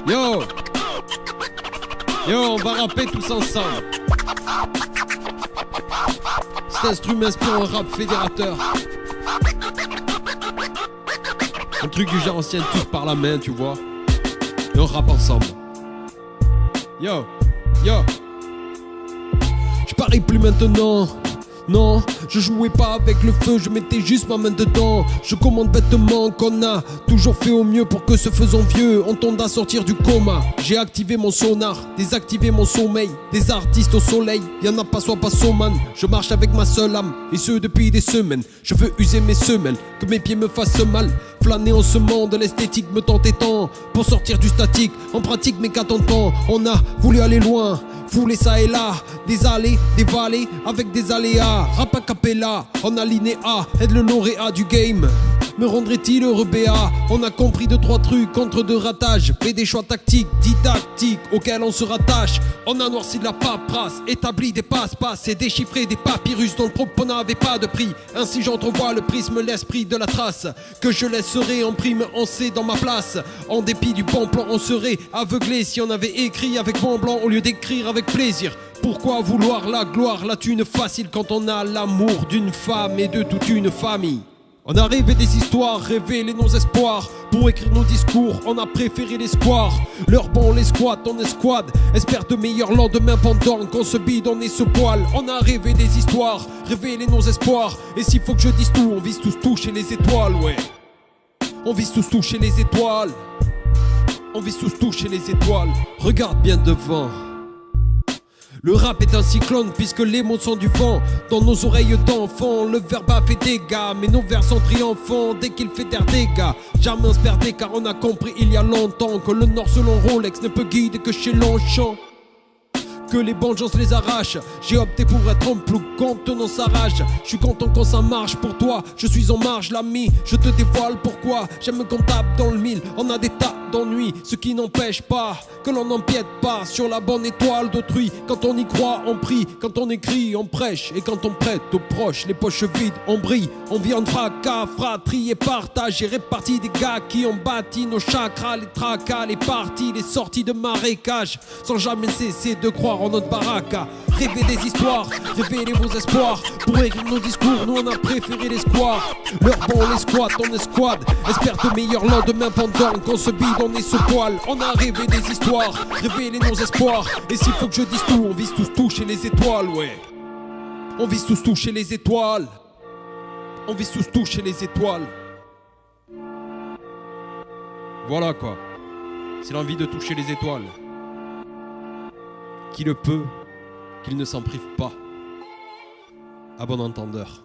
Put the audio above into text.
Yo, on va rapper tous ensemble. Cet instrument inspire un rap fédérateur. Un truc du genre ancien, tous par la main, tu vois. Et on rappe ensemble. Yo, je parie plus maintenant. Non, je jouais pas avec le feu, je mettais juste ma main dedans. Je commande bêtement qu'on a toujours fait au mieux pour que se faisant vieux, on tende à sortir du coma. J'ai activé mon sonar, désactivé mon sommeil. Des artistes au soleil, y'en a pas soit pas man. Je marche avec ma seule âme, et ce depuis des semaines. Je veux user mes semelles, que mes pieds me fassent mal. Flâner en ce monde, l'esthétique me tentait tant. Pour sortir du statique, en pratique mais qu'attend-on. On a voulu aller loin, fouler ça et là. Des allées, des vallées, avec des aléas. Rap a cappella, en alinéa. Aide le lauréat du game, me rendrait-il heureux BA? On a compris 2-3 trucs contre 2 ratages. Fait des choix tactiques, didactiques, auxquels on se rattache. On a noirci de la paperasse, établi des passe-passe et déchiffré des papyrus dont le propos n'avait pas de prix. Ainsi j'entrevois le prisme, l'esprit de la trace que je laisserai en prime, on sait dans ma place. En dépit du bon plan, on serait aveuglé si on avait écrit avec mon blanc au lieu d'écrire avec plaisir. Pourquoi vouloir la gloire, la thune facile quand on a l'amour d'une femme et de toute une famille? On a rêvé des histoires, révélé nos espoirs. Pour écrire nos discours, on a préféré les squares. Leur bon, les squats, on escouade. Espère de meilleurs lendemains pendant qu'on se bidonne et se poile. On a rêvé des histoires, révélé nos espoirs. Et s'il faut que je dise tout, on vise tous toucher les étoiles, ouais. On vise tous toucher les étoiles. On vise tous toucher les étoiles. Regarde bien devant. Le rap est un cyclone puisque les mots sont du vent. Dans nos oreilles d'enfants, le verbe a fait dégâts. Mais nos vers sont triomphants dès qu'il fait taire des gars. Jamais on se perdait car on a compris il y a longtemps que le nord selon Rolex ne peut guider que chez Longchamp. Que les bonnes gens se les arrachent. J'ai opté pour être un plouc contenant sa rage. Je suis content quand ça marche pour toi. Je suis en marge l'ami, je te dévoile pourquoi. J'aime qu'on tape dans le mille. On a des tas d'ennuis, ce qui n'empêche pas que l'on n'empiète pas sur la bonne étoile d'autrui. Quand on y croit, on prie. Quand on écrit, on prêche. Et quand on prête aux proches, les poches vides, on brille. On vit en fracas, fratrie et partage. Et répartis des gars qui ont bâti nos chakras. Les tracas, les parties, les sorties de marécage. Sans jamais cesser de croire en notre baraka. Rêver des histoires, révéler vos espoirs. Pour écrire nos discours, nous on a préféré les squares. Leur bon, les squats, on escouade. Espère de meilleurs lendemains pendant qu'on se bidonne et se poile. On a rêvé des histoires, révéler nos espoirs. Et s'il faut que je dise tout, on vise tous toucher les étoiles, ouais. On vise tous toucher les étoiles. On vise tous toucher les étoiles. Voilà quoi. C'est l'envie de toucher les étoiles. Qui le peut, qu'il ne s'en prive pas. À bon entendeur.